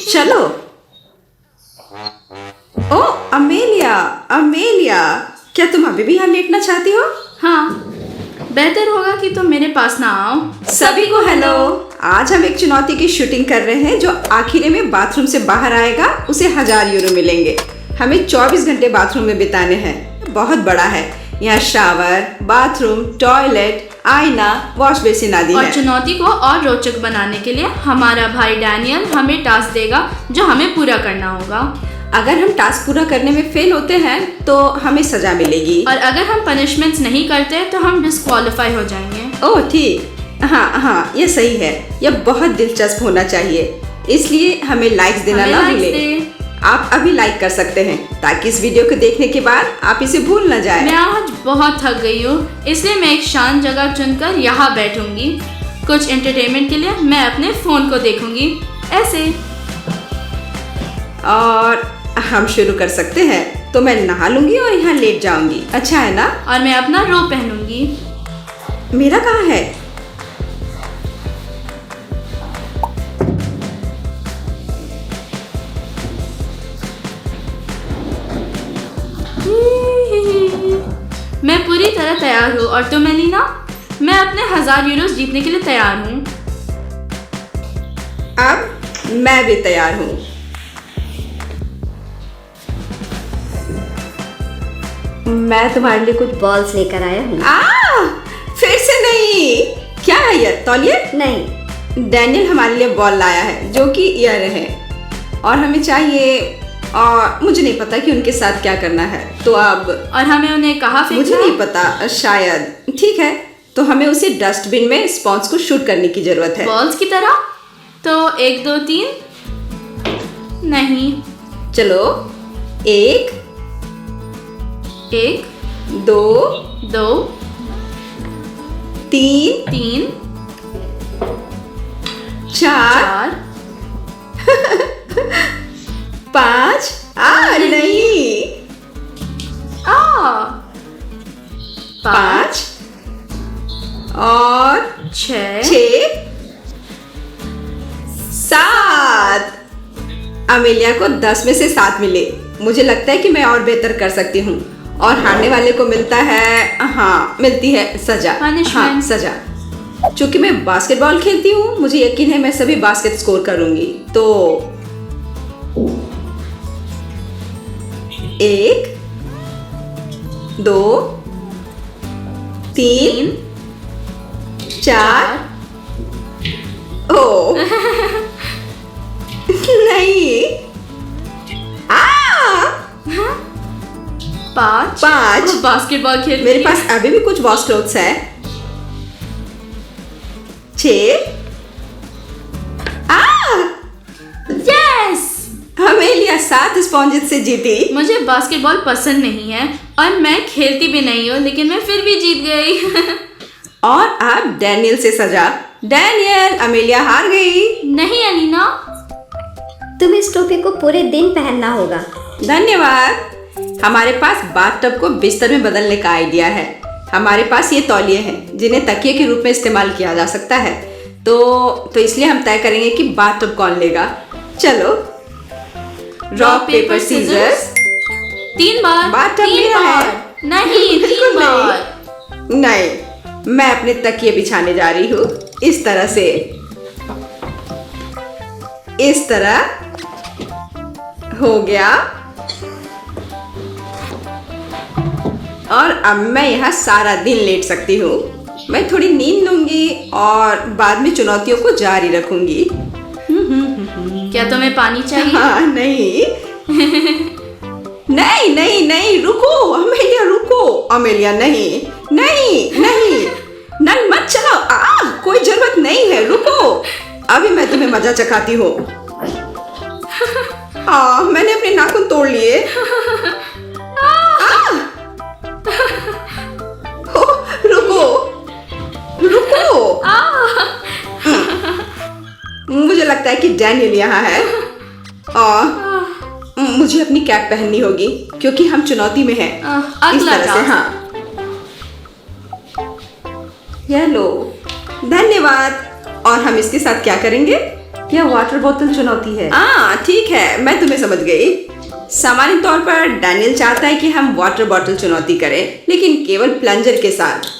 चलो। ओ Amelia, Amelia, क्या तुम अभी भी यहाँ लेटना चाहती हो? हाँ, बेहतर होगा कि तुम मेरे पास ना आओ। सभी को हेलो। आज हम एक चुनौती की शूटिंग कर रहे हैं जो आखिर में बाथरूम से बाहर आएगा उसे 1000 यूरो मिलेंगे। हमें 24 घंटे बाथरूम में बिताने हैं। बहुत बड़ा है, यहाँ शावर, बाथरूम, टॉयलेट, आईना, वॉश बेसिन आदि और है। चुनौती को और रोचक बनाने के लिए हमारा भाई डैनियल हमें टास्क देगा जो हमें पूरा करना होगा। अगर हम टास्क पूरा करने में फेल होते हैं तो हमें सजा मिलेगी, और अगर हम पनिशमेंट्स नहीं करते तो हम डिस्क्वालीफाई हो जाएंगे। ओह ठीक, हाँ, ये सही है। यह बहुत दिलचस्प होना चाहिए, इसलिए हमें लाइक्स देना ना भूलें। आप अभी लाइक कर सकते हैं ताकि इस वीडियो को देखने के बाद आप इसे भूल न जाए। मैं आज बहुत थक गई हूँ, इसलिए मैं एक शांत जगह चुनकर यहाँ बैठूंगी। कुछ एंटरटेनमेंट के लिए मैं अपने फोन को देखूंगी, ऐसे। और हम शुरू कर सकते हैं। तो मैं नहा लूंगी और यहाँ लेट जाऊंगी, अच्छा है ना? और मैं अपना रो पहनूंगी। मेरा कहाँ है? मैं पूरी तरह तैयार हूँ, और तुम एलिना? मैं अपने 1000 यूरोस जीतने के लिए तैयार हूँ। अब मैं भी तैयार हूँ। मैं तुम्हारे लिए कुछ बॉल्स लेकर आया हूँ। फिर से नहीं। क्या है यह, तौलिया? नहीं, डैनियल हमारे लिए बॉल लाया है जो कि ईयर है और हमें चाहिए, और मुझे नहीं पता कि उनके साथ क्या करना है। तो अब और हमें उन्हें कहाँ फेंकना मुझे है? नहीं पता, शायद। ठीक है, तो हमें उसे डस्टबिन में स्पॉन्ज को शूट करने की जरूरत है। बॉल्स की तरह? तो 1 2 3 नहीं। चलो, 1 1 2 2 3 3 4 4 5 नहीं, 5 और 6 6 7। अमेलिया को 10 में से 7 मिले। मुझे लगता है कि मैं और बेहतर कर सकती हूँ, और हारने वाले को मिलता है, मिलती है सजा। Punishment। सजा। चूंकि मैं बास्केटबॉल खेलती हूँ, मुझे यकीन है मैं सभी बास्केट स्कोर करूंगी। तो 1 2 3 4 ओ नहीं, 5 बास्केटबॉल खेल मेरे पास अभी भी कुछ वॉश क्लोथ्स है। 6 यस। अमेलिया 7 स्पॉन्जेस से जीती। मुझे बास्केटबॉल पसंद नहीं है और मैं खेलती भी नहीं हूँ, लेकिन मैं फिर भी जीत गई। और अब डैनियल से सजा। डैनियल, अमेलिया हार गई। नहीं एलिना, तुम्हें इस टोपी को पूरे दिन पहनना होगा। धन्यवाद। हमारे पास बाथटब को बिस्तर में बदलने का आइडिया है। हमारे पास ये तौलिए हैं जिन्हें तकिए के रूप में इस्तेमाल किया जा सकता है। तो इसलिए हम तय करेंगे कि बाथटब कौन लेगा। चलो, रॉक पेपर सीजर्स। 3 बार। बाथटब 3 मेरा बार। है। नहीं, 3 बिल्कुल बार। नहीं, मैं अपने तकिए बिछाने जा रही हूँ। इस तरह से, इस तरह हो गया। और अब मैं यहाँ सारा दिन लेट सकती हूँ। मैं थोड़ी नींद लूंगी और बाद में चुनौतियों को जारी रखूंगी। क्या तुम्हें पानी चाहिए? हाँ, नहीं नहीं नहीं नहीं, रुको अमेलिया, रुको अमेलिया, नहीं नहीं नहीं, नल मत चलाओ। कोई जरूरत नहीं है, रुको। अभी मैं तुम्हें मजा चखाती हूँ। मैंने अपने नाखून तोड़ लिए। रुको रुको। मुझे लगता है कि डैनियल यहाँ है और मुझे अपनी कैप पहननी होगी क्योंकि हम चुनौती में हैं। इस तरह से, हाँ। हेलो, धन्यवाद। और हम इसके साथ क्या करेंगे? यह वाटर बोतल चुनौती है। ठीक है, मैं तुम्हें समझ गई। सामान्य तौर पर डैनियल चाहता है कि हम वाटर बॉटल चुनौती करें, लेकिन केवल प्लंजर के साथ।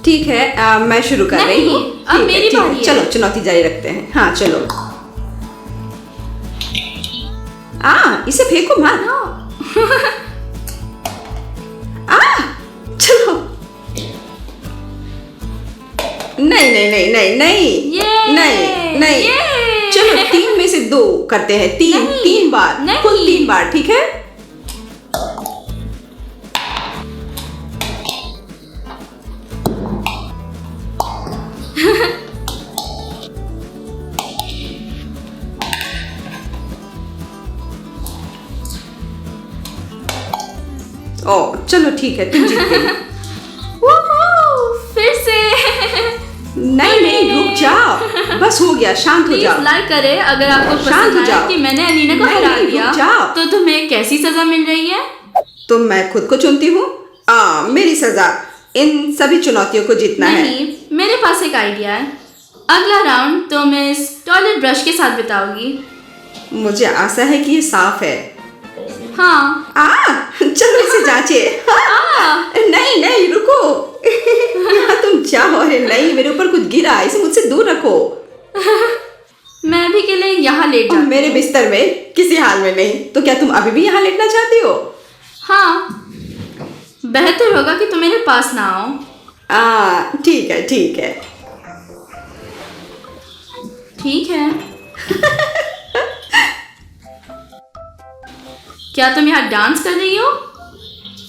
ठीक है, मैं शुरू कर रही हूँ। अब मेरी बारी है। चलो चुनौती जारी रखते हैं। हाँ चलो। इसे फेंको मत। चलो। नहीं नहीं नहीं नहीं नहीं नहीं नहीं। चलो 3 में से 2 करते हैं। 3 बार, कुल 3 बार, ठीक है? चलो ठीक है, तुम जीत गई। फिर से। नहीं, रुक जाओ। बस हो गया, शांत हो जाओ। लाइक करें अगर आपको शांत हो पसंद जाओ। आया कि मैंने अलीना को हरा दिया, तो तुम्हें कैसी सजा मिल रही है? तो मैं खुद को चुनती हूँ। मेरी सजा इन सभी चुनौतियों को जीतना है। नहीं, मेरे पास एक आइडिया है। अगला राउंड तुम इस टॉयलेट ब्रश के साथ बिताओगी। मुझे आशा है कि ये साफ है। हाँ। चलो इसे जांचे। नहीं रुको। यहाँ तुम जाओ। अरे नहीं, मेरे ऊपर कुछ गिरा, इसे मुझसे दूर रखो। मैं अभी के लिए यहाँ लेट जाऊँ। मेरे बिस्तर में किसी हाल में नहीं। तो क्या तुम अभी भी यहाँ लेटना चाहती हो? हाँ, बेहतर होगा कि तुम मेरे पास ना आओ। ठीक है ठीक है ठीक है। क्या तुम यहाँ डांस कर रही हो?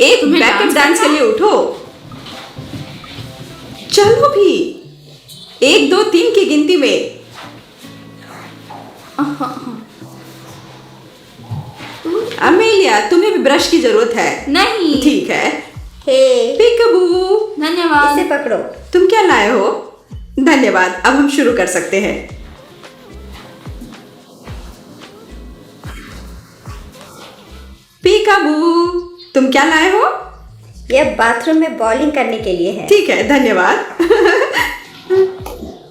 एक बैकअप डांस के लिए उठो। चलो भी। 1 2 3 की गिनती में। अमेलिया, तुम्हें भी ब्रश की जरूरत है। नहीं। ठीक है। पिकाबू, धन्यवाद। इसे पकड़ो। तुम क्या लाए हो? धन्यवाद। अब हम शुरू कर सकते हैं। पिकाबू, तुम क्या लाए हो? यह बाथरूम में बॉलिंग करने के लिए है। ठीक है, धन्यवाद।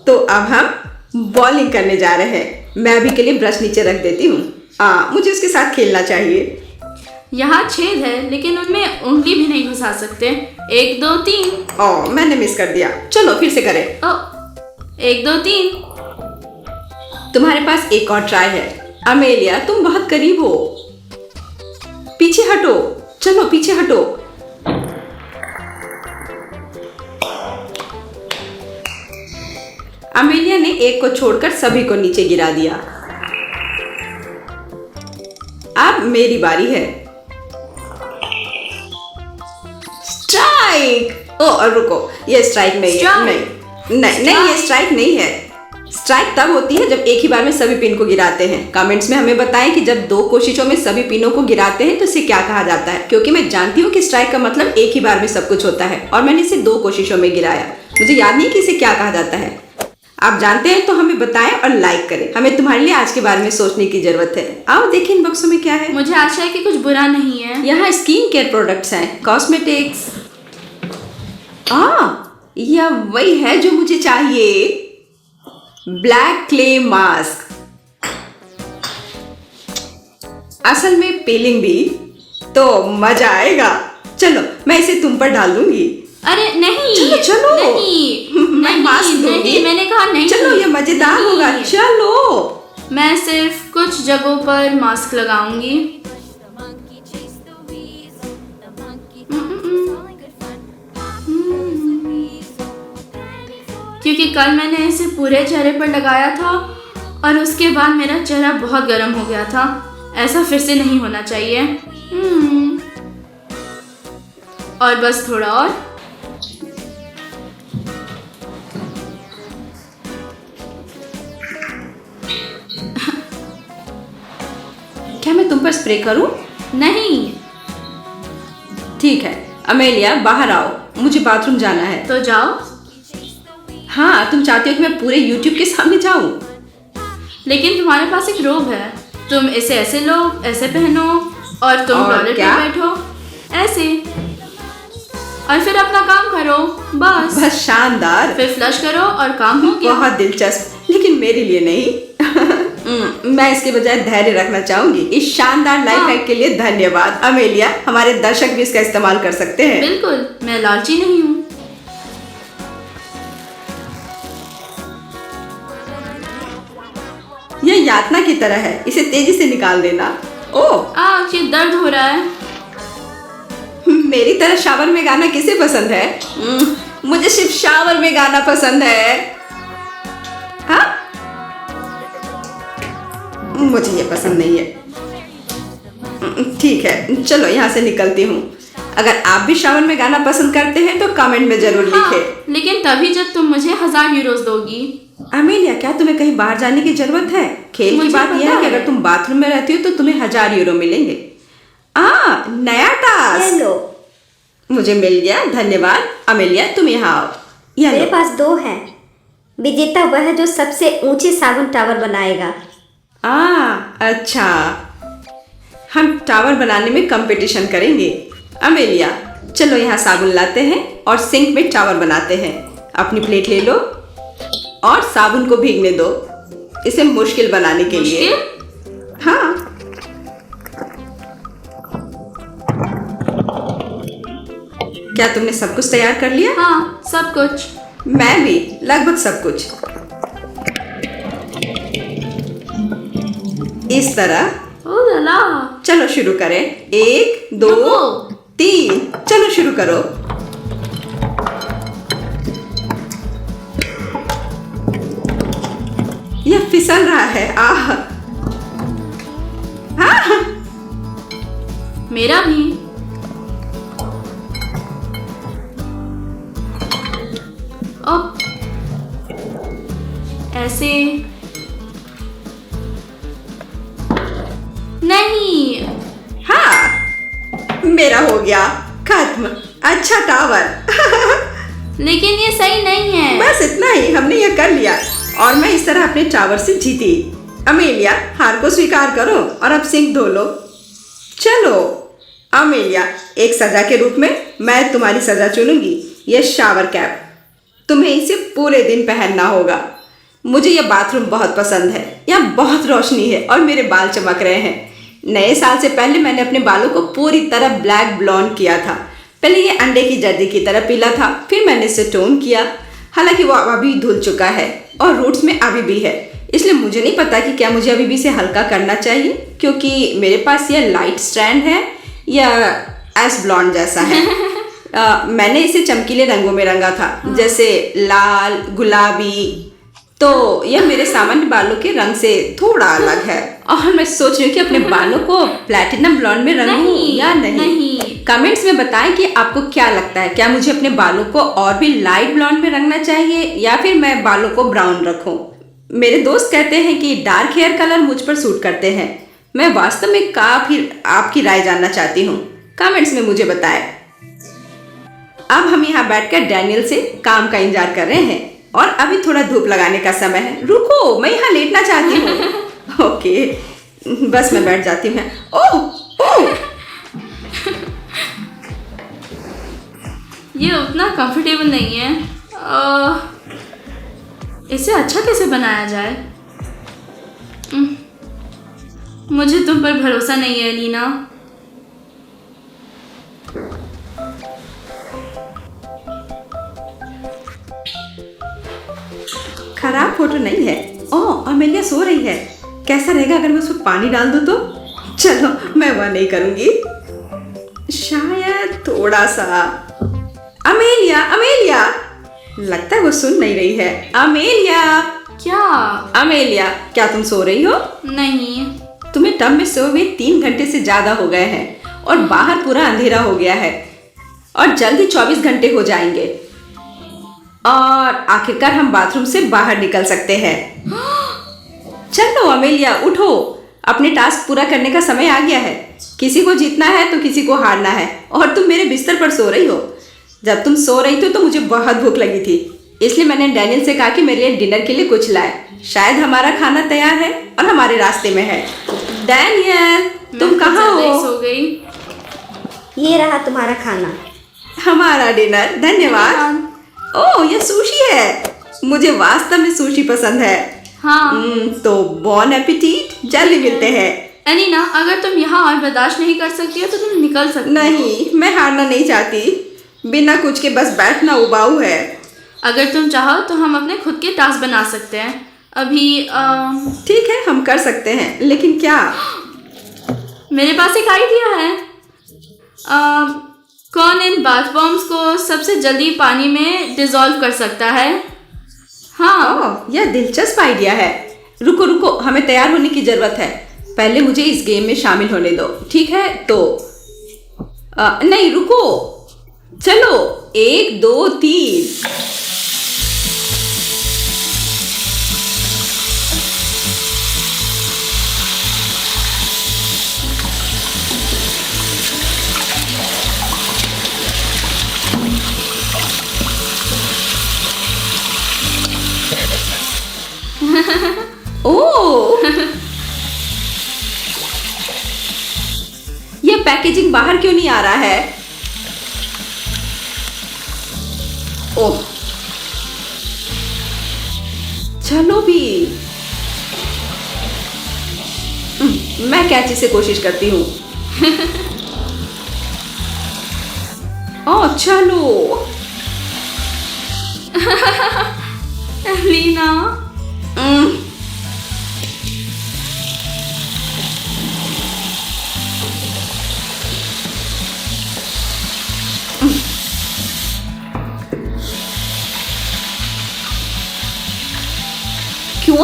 तो अब हम बॉलिंग करने जा रहे हैं। मैं अभी के लिए ब्रश नीचे रख देती हूँ। मुझे उसके साथ खेलना चाहिए। यहाँ छेद है, लेकिन उनमें उंगली भी नहीं घुसा सकते। 1 2 3। मैंने मिस कर दिया। चलो फिर से करें। 1 2 3। तुम्हारे पास एक और ट्राई है। अमेलिया, तुम बहुत करीब हो। पीछे हटो। चलो पीछे हटो। अमेलिया ने एक को छोड़कर सभी को नीचे गिरा दिया। अब मेरी बारी है। स्ट्राइक। रुको, ये स्ट्राइक नहीं है। नहीं, ये स्ट्राइक नहीं है। स्ट्राइक तब होती है जब एक ही बार में सभी पिन को गिराते हैं। कमेंट्स में हमें बताएं कि जब 2 कोशिशों में सभी पिनों को गिराते हैं तो इसे क्या कहा जाता है, क्योंकि मैं जानती हूँ कि स्ट्राइक का मतलब एक ही बार में सब कुछ होता है और मैंने इसे 2 कोशिशों में गिराया। मुझे याद नहीं कि इसे क्या कहा जाता है। आप जानते हैं तो हमें बताएं और लाइक करें। हमें तुम्हारे लिए आज के बारे में सोचने की जरूरत है। आओ देखें इन बक्सों में क्या है। मुझे आशा है कि कुछ बुरा नहीं है। यहाँ स्किन केयर प्रोडक्ट्स हैं, कॉस्मेटिक्स। यह वही है जो मुझे चाहिए। Black clay mask. असल में पीलिंग भी, तो मजा आएगा। चलो मैं इसे तुम पर डाल दूंगी। अरे नहीं। चलो नहीं, मैं मास्क दूंगी। नहीं, मैंने कहा नहीं। चलो ये मजेदार होगा। चलो मैं सिर्फ कुछ जगहों पर मास्क लगाऊंगी। क्योंकि कल मैंने इसे पूरे चेहरे पर लगाया था और उसके बाद मेरा चेहरा बहुत गर्म हो गया था। ऐसा फिर से नहीं होना चाहिए। और बस थोड़ा और। क्या मैं तुम पर स्प्रे करूं? नहीं। ठीक है अमेलिया, बाहर आओ, मुझे बाथरूम जाना है। तो जाओ। हाँ, तुम चाहती हो कि मैं पूरे YouTube के सामने जाऊं? लेकिन तुम्हारे पास एक रोब है। तुम इसे ऐसे लो, ऐसे पहनो और तुम टॉयलेट में बैठो ऐसे, और फिर अपना काम करो। बस शानदार। फिर फ्लश करो और काम हो गया। बहुत दिलचस्प, लेकिन मेरे लिए नहीं। मैं इसके बजाय धैर्य रखना चाहूंगी। इस शानदार लाइफ हैक के लिए धन्यवाद अमेलिया। हमारे दर्शक भी इसका इस्तेमाल कर सकते हैं। बिल्कुल, मैं लालची नहीं हूँ। यह यातना की तरह है, इसे तेजी से निकाल देना। ओह, ये दर्द हो रहा है। मेरी तरह शावर में गाना किसे पसंद है? मुझे सिर्फ शावर में गाना पसंद है। हाँ, मुझे ये पसंद नहीं है। ठीक है, चलो यहाँ से निकलती हूँ। अगर आप भी शावर में गाना पसंद करते हैं तो कमेंट में जरूर लिखें। लेकिन तभी जब तुम मुझे 1000 यूरोज दोगी। अमेलिया, क्या तुम्हें कहीं बाहर जाने की जरूरत है? खेल की बात यह है कि अगर तुम बाथरूम में रहती हो तो तुम्हें 1000 यूरो मिलेंगे। नया टास्क मुझे मिल गया, धन्यवाद। अमेलिया, तुम यहाँ आओ। मेरे पास 2 है। विजेता वह है जो सबसे ऊंचे साबुन टावर बनाएगा। अच्छा, हम टावर बनाने में कंपटीशन करेंगे। अमेलिया, चलो यहाँ साबुन लाते हैं और सिंक में टावर बनाते हैं। अपनी प्लेट ले लो और साबुन को भीगने दो, इसे मुश्किल बनाने के लिए। हाँ, क्या तुमने सब कुछ तैयार कर लिया? हाँ, सब कुछ। मैं भी, लगभग सब कुछ। इस तरह। ओह लाला। चलो शुरू करें। 1 2 3, चलो शुरू करो। यह फिसल रहा है। मेरा भी। ऐसे नहीं। हाँ, मेरा हो गया खत्म। अच्छा टावर। लेकिन ये सही नहीं है। बस इतना ही, हमने यह कर लिया और मैं इस तरह अपने टावर से जीती। अमेलिया, हार को स्वीकार करो और अब सिंक धो लो। चलो अमेलिया, एक सजा के रूप में मैं तुम्हारी सजा चुनूंगी। यह शावर कैप, तुम्हें इसे पूरे दिन पहनना होगा। मुझे यह बाथरूम बहुत पसंद है। यहाँ बहुत रोशनी है और मेरे बाल चमक रहे हैं। नए साल से पहले मैंने अपने बालों को पूरी तरह ब्लैक ब्लॉन्ड किया था। पहले ये अंडे की जर्दी की तरह पीला था, फिर मैंने इसे टोन किया। हालांकि वो अभी धुल चुका है और रूट्स में अभी भी है, इसलिए मुझे नहीं पता कि क्या मुझे अभी भी इसे हल्का करना चाहिए, क्योंकि मेरे पास यह लाइट स्ट्रैंड है या एस ब्लॉन्ड जैसा है। मैंने इसे चमकीले रंगों में रंगा था, जैसे लाल, गुलाबी। तो यह मेरे सामान्य बालों के रंग से थोड़ा अलग है और मैं सोच रही हूँ कि अपने बालों को प्लैटिनम ब्लॉन्ड में रंगूं या नहीं। कमेंट्स में बताएं कि आपको क्या लगता है, क्या मुझे अपने बालों को और भी लाइट ब्लॉन्ड में रंगना चाहिए या फिर मैं बालों को ब्राउन रखूं। मेरे दोस्त कहते हैं कि डार्क हेयर कलर मुझ पर सूट करते हैं। मैं वास्तव में काफी आपकी राय जानना चाहती हूँ, कमेंट्स में मुझे बताएं। अब हम यहाँ बैठकर डैनियल से काम का इंतजार कर रहे हैं और अभी थोड़ा धूप लगाने का समय है। रुको, मैं यहाँ लेटना चाहती हूँ। ओके, बस मैं बैठ जाती हूँ। ओह, ये उतना कंफर्टेबल नहीं है। इसे अच्छा कैसे बनाया जाए? मुझे तुम पर भरोसा नहीं है लीना। खराब फोटो नहीं है। ओह, अमेलिया सो रही है। कैसा रहेगा अगर मैं उसमें पानी डाल दूं तो? चलो, मैं वह नहीं करूंगी, शायद थोड़ा सा। अमेलिया, अमेलिया, लगता है वो सुन नहीं रही है। अमेलिया, क्या? अमेलिया, क्या तुम सो रही हो? नहीं। तुम्हें टब में सोए हुए 3 घंटे से ज्यादा हो गए हैं और बाहर पूरा अंधेरा हो गया है और जल्दी 24 घंटे हो जाएंगे और आखिरकार हम बाथरूम से बाहर निकल सकते हैं। चलो अमेलिया, उठो, अपने टास्क पूरा करने का समय आ गया है। किसी को जीतना है तो किसी को हारना है और तुम मेरे बिस्तर पर सो रही हो। जब तुम सो रही थी तो मुझे बहुत भूख लगी थी, इसलिए मैंने डैनियल से कहा कि मेरे लिए डिनर के लिए कुछ लाए। शायद हमारा खाना तैयार है और हमारे रास्ते में है। डैनियल, तुम कहाँ हो? सो गई। ये रहा तुम्हारा खाना। हमारा डिनर, धन्यवाद। ओह, ये सुशी है। मुझे वास्तव में सुशी पसंद है। हाँ। तो बॉन एपिटीट, जल्दी मिलते हैं। एलिना, अगर तुम यहाँ और बर्दाश्त नहीं कर सकती हो तो तुम निकल सकती हो। नहीं, मैं हारना नहीं चाहती। बिना कुछ के बस बैठना उबाऊ है। अगर तुम चाहो तो हम अपने खुद के टास्क बना सकते हैं। अभी ठीक है, हम कर सकते हैं, लेकिन क्या? मेरे पास एक आइडिया है। कौन इन बाथ बॉम्ब्स को सबसे जल्दी पानी में डिसॉल्व कर सकता है? हाँ। यह दिलचस्प आइडिया है। रुको रुको, हमें तैयार होने की जरूरत है। पहले मुझे इस गेम में शामिल होने दो, ठीक है? तो नहीं, रुको, चलो 1 2 3। ओह, यह पैकेजिंग बाहर क्यों नहीं आ रहा है? ओह, चलो भी। मैं कैची से कोशिश करती हूँ। ओह, चलो। एलिना,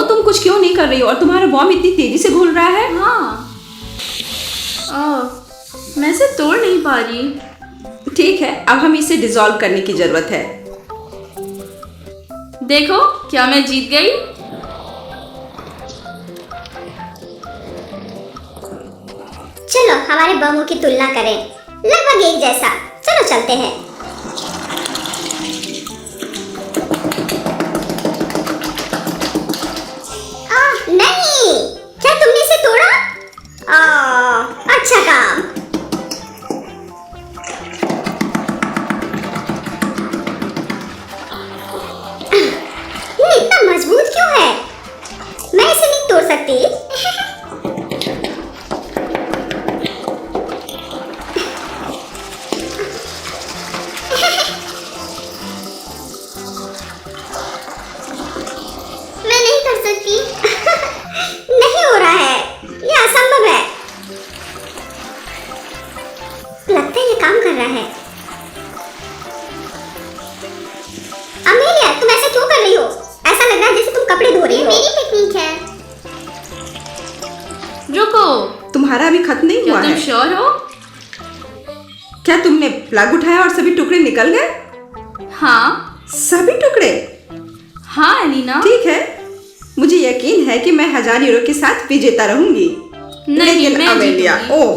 तुम कुछ क्यों नहीं कर रही हो? और तुम्हारा बॉम्ब इतनी तेजी से घुल रहा है। हाँ। मैं इसे तोड़ नहीं पा रही। ठीक है, अब हमें इसे डिसॉल्व करने की जरूरत है। देखो, क्या मैं जीत गई? चलो हमारे बमों की तुलना करें, लगभग एक जैसा। चलो चलते हैं। नहीं, क्या तुमने इसे तोड़ा? अच्छा काम। ये इतना मजबूत क्यों है? मैं इसे नहीं तोड़ सकती। मैं नहीं कर सकती। नहीं हो रहा है, ये असंभव है। लगता है ये काम कर रहा है। अमेलिया, तुम ऐसा क्यों कर रही हो? ऐसा लग रहा है जैसे तुम कपड़े धो रही हो। मेरी टेक्निक है। रुको, तुम्हारा अभी खत्म नहीं हुआ क्या तुम है? श्योर हो? क्या तुमने प्लग उठाया और सभी टुकड़े निकल गए? हाँ। सभी टुकड़े? हाँ एलिना। ठीक है, मुझे यकीन है कि मैं 1000 यूरो के साथ विजेता रहूंगी। नहीं, लेकिन मैं अमेलिया, जीतूंगी। ओह,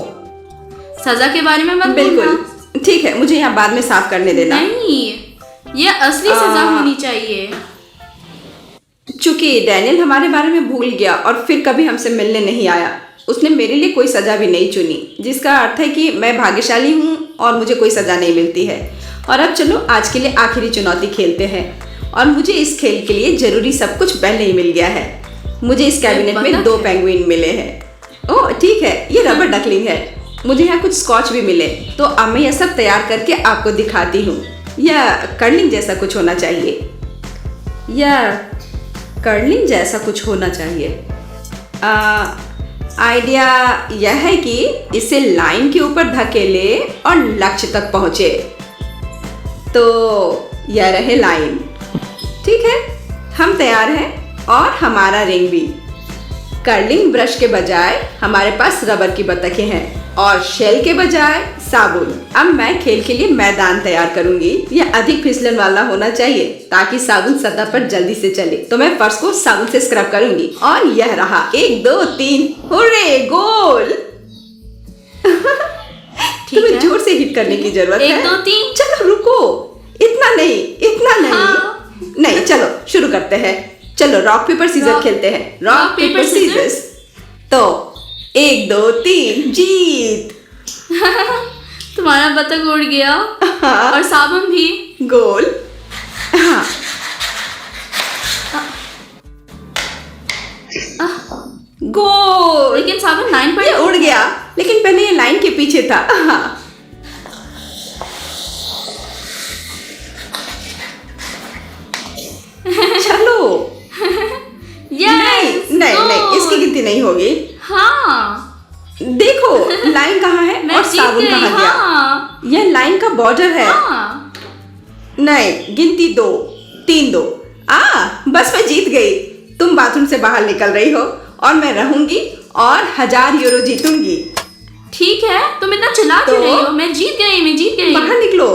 सजा के बारे में मत बोलना। बिल्कुल ठीक है, मुझे यहाँ बाद में साफ करने देना। नहीं, ये असली सजा होनी चाहिए। चूंकि डैनियल हमारे बारे में भूल गया और फिर कभी हमसे मिलने नहीं आया, उसने मेरे लिए कोई सजा भी नहीं चुनी, जिसका अर्थ है कि मैं भाग्यशाली हूँ और मुझे कोई सजा नहीं मिलती है। और अब चलो आज के लिए आखिरी चुनौती खेलते हैं। और मुझे इस खेल के लिए जरूरी सब कुछ पहले ही मिल गया है। मुझे इस कैबिनेट में 2 पेंगुइन मिले हैं। ओह ठीक है, ये रबर डकलिंग है। मुझे यहाँ कुछ स्कॉच भी मिले, तो अब मैं यह सब तैयार करके आपको दिखाती हूँ। यह कर्लिंग जैसा कुछ होना चाहिए। यह कर्लिंग जैसा कुछ होना चाहिए। आइडिया यह है कि इसे लाइन के ऊपर धकेले और लक्ष्य तक पहुंचे। तो यह रहे लाइन। ठीक है, हम तैयार हैं और हमारा रिंग भी। कर्लिंग ब्रश के बजाय हमारे पास रबर की बतखें हैं और शेल के बजाय साबुन। अब मैं खेल के लिए मैदान तैयार करूंगी। यह अधिक फिसलन वाला होना चाहिए ताकि साबुन सतह पर जल्दी से चले। तो मैं फर्श को साबुन से स्क्रब करूंगी और यह रहा 1 2 3, हुर्रे, गोल। तुम्हें जोर से हिट करने की जरूरत है। 1 2 3। चलो रुको, इतना नहीं, इतना नहीं। हाँ। नहीं, चलो शुरू करते हैं। चलो रॉक पेपर सीजर खेलते हैं। Rock paper scissors. तो 1 2 3, जीत। तुम्हारा बतख उड़ गया और साबुन भी। गोल। हाँ। गोल। लेकिन साबुन लाइन पर ये उड़ गया, लेकिन पहले ये लाइन के पीछे था। हाँ। चलो। नहीं, इसकी गिनती नहीं होगी। हाँ देखो लाइन कहाँ है और साबुन कहाँ गया। हाँ। यह लाइन का बॉर्डर है। हाँ। नहीं, गिनती 2, 3 2। बस मैं जीत गई। तुम बाथरूम से बाहर निकल रही हो और मैं रहूंगी और 1000 यूरो जीतूंगी। ठीक है, तुम इतना चिल्ला क्यों रही हो? मैं जीत गई। बाहर निकलो।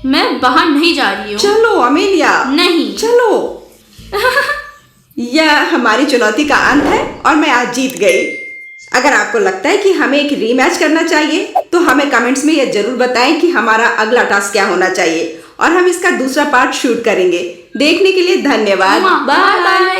मैं बाहर नहीं जा रही हूँ। चलो अमेलिया। नहीं। चलो। यह हमारी चुनौती का अंत है और मैं आज जीत गई। अगर आपको लगता है कि हमें एक रीमैच करना चाहिए तो हमें कमेंट्स में यह जरूर बताएं कि हमारा अगला टास्क क्या होना चाहिए और हम इसका दूसरा पार्ट शूट करेंगे। देखने के लिए धन्यवाद। Bye bye.